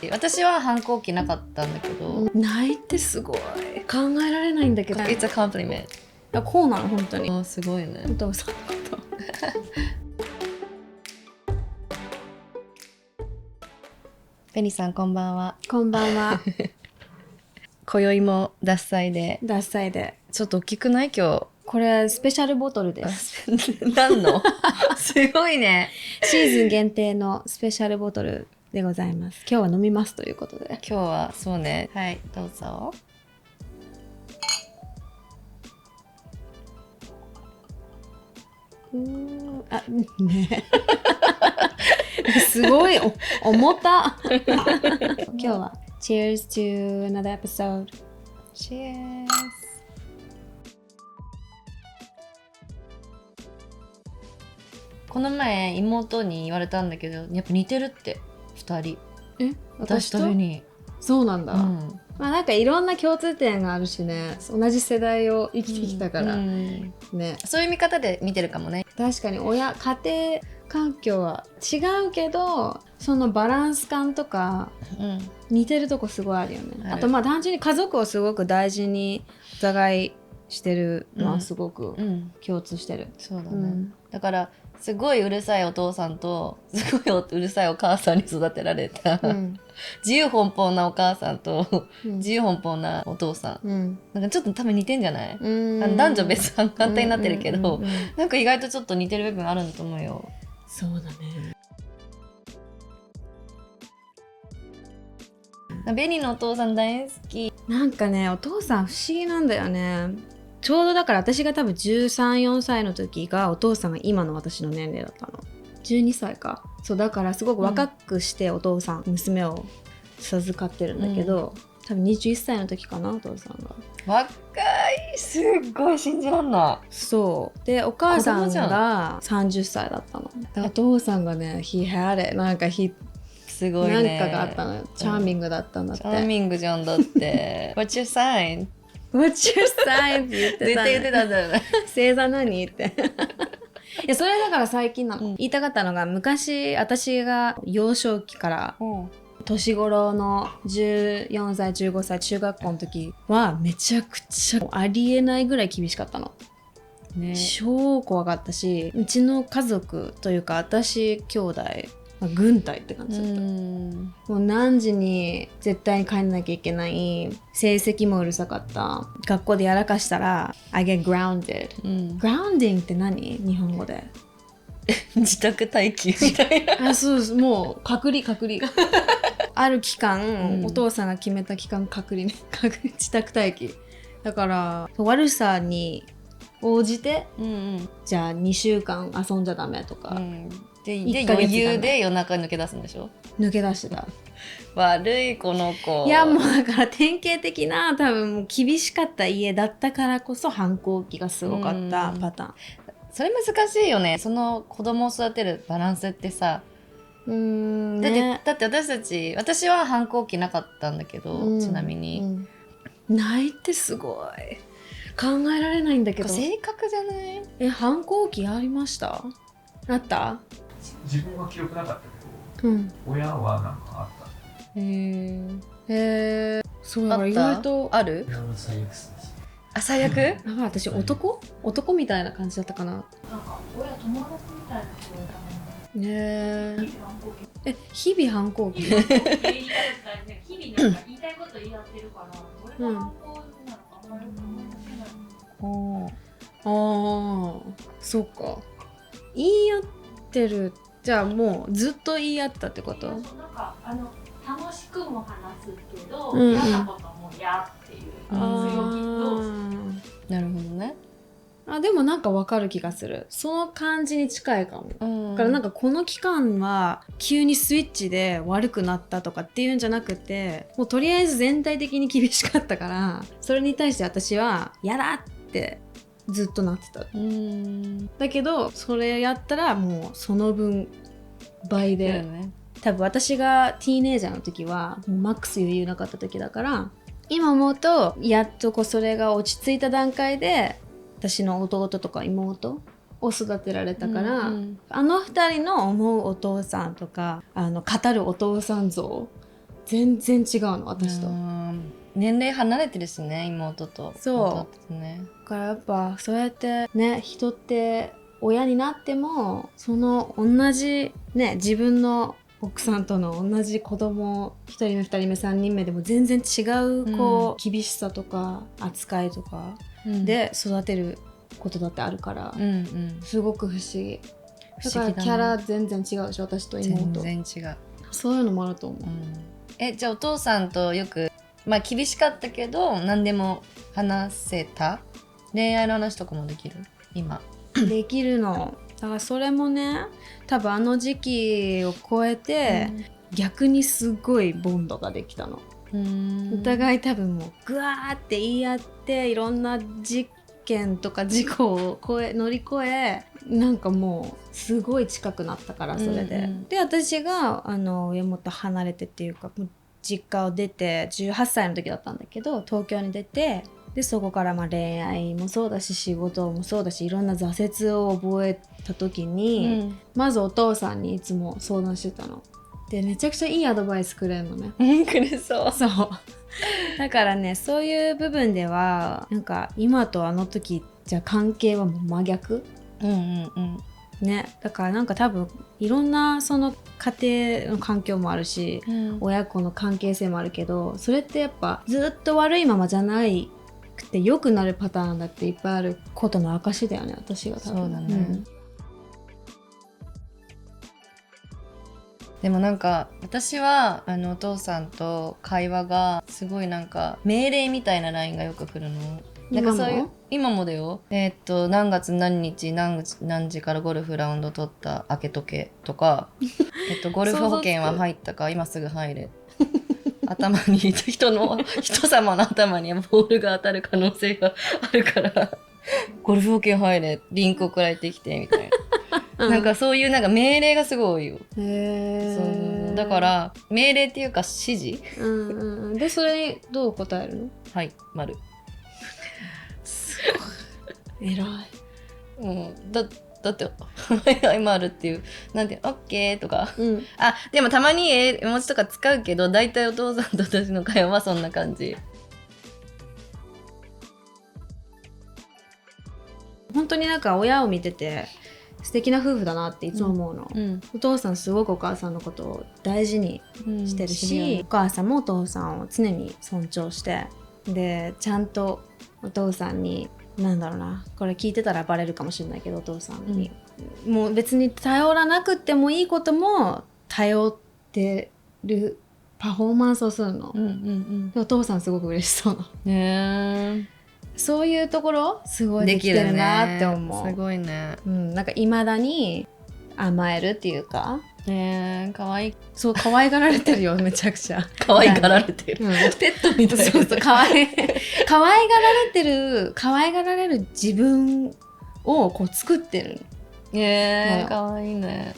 私は反抗期なかったんだけど、ないってすごい考えられないんだけど。 It's a compliment。 こうなの本当に。すごいね。お父さんのことペニーさんこんばんは。こんばんは。今宵も獺祭で。獺祭で。ちょっと大きくない今これスペシャルボトルです。日。何のすごいね。シーズン限定のスペシャルボトルでございます。今日は飲みますということで。今日はそうね。はいどうぞ。あねすごい重た今日は Cheers to another episode。 Cheers。この前妹に言われたんだけど、やっぱ似てるって2人。え、私とルに。そうなんだ、うんまあなんかいろんな共通点があるしね、同じ世代を生きてきたから、うんね。そういう見方で見てるかもね。確かに家庭環境は違うけど、そのバランス感とか似てるとこすごいあるよね。あとまあ単純に家族をすごく大事にお互いしてるのはすごく共通してる、そうだね、だからすごいうるさいお父さんとすごいうるさいお母さんに育てられた、自由奔放なお母さんと、自由奔放なお父さん、なんかちょっと多分似てんじゃない？男女別反対になってるけど、なんか意外とちょっと似てる部分あるんだと思うよ。そうだね。ベニーのお父さん大好き。なんかね、お父さん不思議なんだよね。ちょうどだから私が多分13、4歳の時がお父さんが今の私の年齢だったの。12歳か。そうだからすごく若くしてお父さん、娘を授かってるんだけど、多分21歳の時かな、お父さんが。若い、すっごい信じらんない。そうでお母さんが30歳だったの。お父さんがね、なんかすごいね。なんかがあったのよ。チャーミングだったんだって。チャーミングじゃんだって。What's your sign? What's your sign? って言ってた、ね。絶対言ってたんだよね。星座何っていやそれだから最近なの、言いたかったのが、昔私が幼少期から年頃の14歳15歳中学校の時はめちゃくちゃありえないぐらい厳しかったの、ね、超怖かったし、うちの家族というか私兄弟軍隊って感じだった。もう何時に絶対に帰んなきゃいけない、成績もうるさかった、学校でやらかしたら I get grounded、grounding って何日本語で自宅待機みたいな。あ、そうです。もう隔離ある期間、お父さんが決めた期間隔離自宅待機だから、悪さに応じて、じゃあ2週間遊んじゃダメとか、で余裕で夜中抜け出すんでしょ。抜け出してた。悪いこの子。いやもうだから典型的な、多分もう厳しかった家だったからこそ反抗期がすごかったパターン。それ難しいよね。その子供を育てるバランスってさ。ね、だって私は反抗期なかったんだけど、ちなみに、ないってすごい考えられないんだけど。性格じゃない？反抗期ありました？あった？自分は記憶なかったけど、親はなんかあった。そうだから意外とある？親の最悪です。最悪？だから私男みたいな感じだったかな。なんか親友達みたいな人だった日々反抗期。日々なんか言いたいこと言い合ってるから、俺が反抗なのかあんまり思い出せない。そうか。言い合ってる。じゃあもうずっと言い合ったってこと？なんか楽しくも話すけど、嫌なことも嫌っていう強気同士。なるほどね。でもなんかわかる気がする。その感じに近いかも。だからなんかこの期間は急にスイッチで悪くなったとかっていうんじゃなくて、もうとりあえず全体的に厳しかったから、それに対して私は嫌だってずっとなってた。だけどそれやったらもうその分倍で、多分私がティーネイジャーの時はもうマックス余裕なかった時だから、今思うとやっとそれが落ち着いた段階で私の弟とか妹を育てられたから、あの二人の思うお父さんとか語るお父さん像全然違うの私と。年齢離れてるしね、妹と。そうね。だからやっぱそうやってね、人って親になってもその同じね、自分の奥さんとの同じ子供1人目2人目3人目でも全然違うこう、厳しさとか扱いとかで育てることだってあるから、すごく不思議。だからキャラ全然違うでしょ、私と妹。全然違う。そういうのもあると思う。じゃあお父さんとよく厳しかったけど何でも話せた？恋愛の話とかもできる？今できるの。だからそれもね、多分あの時期を超えて、逆にすごいボンドができたの。お互い多分もうグワーって言い合っていろんな事件とか事故を乗り越え、なんかもうすごい近くなったから、それで、で私が親元離れてっていうか実家を出て18歳の時だったんだけど、東京に出て、でそこから恋愛もそうだし仕事もそうだしいろんな挫折を覚えた時に、まずお父さんにいつも相談してたので、めちゃくちゃいいアドバイスくれるのね。くれそう。そうだからね、そういう部分ではなんか今とあの時じゃ関係はもう真逆。ね、だからなんか多分いろんなその家庭の環境もあるし、親子の関係性もあるけど、それってやっぱずっと悪いままじゃないくて良くなるパターンだっていっぱいあることの証だよね、私が多分。そうだね、でもなんか私はお父さんと会話がすごいなんか命令みたいなラインがよく来るの。なんかそういう今もだよ。何月何日何時からゴルフラウンド取った開けとけとかゴルフ保険は入ったか今すぐ入れ頭に人様の頭にボールが当たる可能性があるからゴルフ保険入れ、リンク送られてきてみたいななんかそういうなんか命令がすごい多いよ。そうだから命令っていうか指示、でそれにどう答えるの？はい、丸。偉い。だってはい丸っていうなんてオッケーとか、でもたまに絵文字とか使うけど、だいたいお父さんと私の会話はそんな感じ。本当になんか親を見てて素敵な夫婦だなっていつも思うの、お父さんすごくお母さんのことを大事にしてるし、お母さんもお父さんを常に尊重して、でちゃんとお父さんになんだろうな、これ聞いてたらバレるかもしれないけど、お父さんに、もう別に頼らなくてもいいことも頼ってるパフォーマンスをするの、でお父さんすごく嬉しそうなそういうところすごいできてるなって思う。すごいね。なんか未だに甘えるっていうか、かわいい。そう可愛がられてるよめちゃくちゃ。可愛がられてる。ペットみたいな。そう可愛がられる自分をこう作ってる。可愛いね。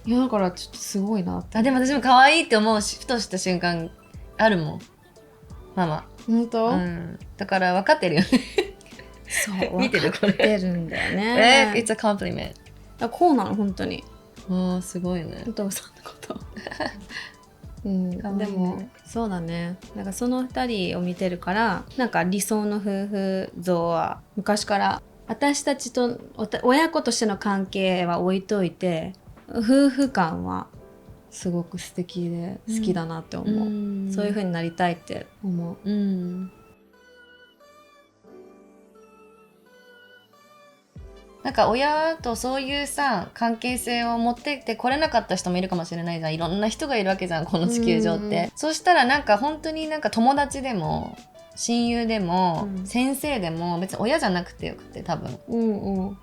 いやだからちょっとすごいなって。でも私も可愛いって思うふとした瞬間あるもん。ママ。本当？だから分かってるよね。そう見てるこれ。分かってるんだよね。It's a compliment。こうなの本当に。すごいね。お父さんのこと。でもそうだね。なんかその2人を見てるから、なんか理想の夫婦像は昔から私たちと親子としての関係は置いといて、夫婦間はすごく素敵で好きだなって思う、そういう風になりたいって思う、なんか親とそういうさ関係性を持ってってこれなかった人もいるかもしれないじゃん。いろんな人がいるわけじゃんこの地球上って、そしたらなんか本当になんか友達でも親友でも、先生でも別に親じゃなくてよくて多分、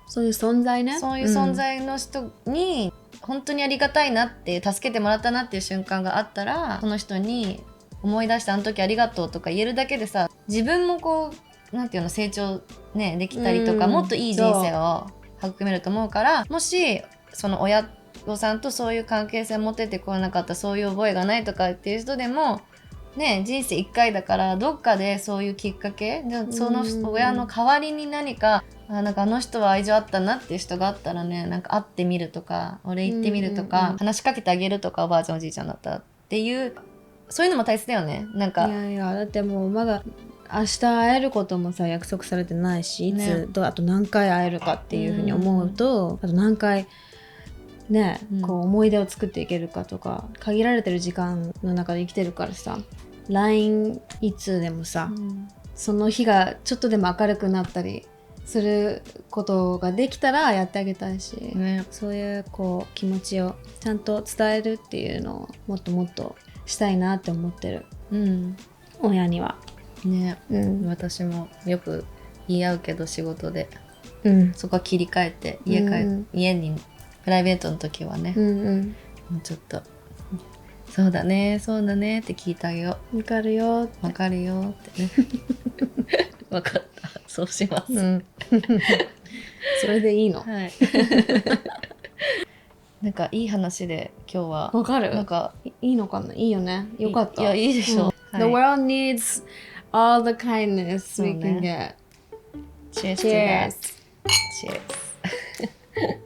そういう存在ね。そういう存在の人に、本当にありがたいなって助けてもらったなっていう瞬間があったら、その人に思い出してあの時ありがとうとか言えるだけでさ、自分もこうなんていうの成長ねできたりとか、もっといい人生を育めると思うから、もしその親御さんとそういう関係性を持っててこれなかった、そういう覚えがないとかっていう人でもね、人生1回だからどっかでそういうきっかけで、その親の代わりに何かなんかあの人は愛情あったなっていう人があったらね、なんか会ってみるとか、俺行ってみるとか、話しかけてあげるとか、おばあちゃんおじいちゃんだったらっていうそういうのも大切だよね。なんかいやいや、だってもうまだ明日会えることもさ約束されてないし、いつ、ね、あと何回会えるかっていうふうに思うと、あと何回ね、こう思い出を作っていけるかとか、限られてる時間の中で生きてるからさ、 LINE いつでもさ、その日がちょっとでも明るくなったりすることができたらやってあげたいし、ね、そういうこう気持ちをちゃんと伝えるっていうのをもっともっとしたいなって思ってる、親にはね、私もよく言い合うけど仕事で、そこは切り替えて家にプライベートの時はね、もうちょっとそうだねそうだねって聞いてあげよう。わかるよわかるよってねわかった、そうします、それでいいの。はいなんかいい話で今日はわかる。なんかいいのかな。いいよね。よかった。いやいいでしょ、The world needs all the kindness we can get. Cheers to Cheers. that. Cheers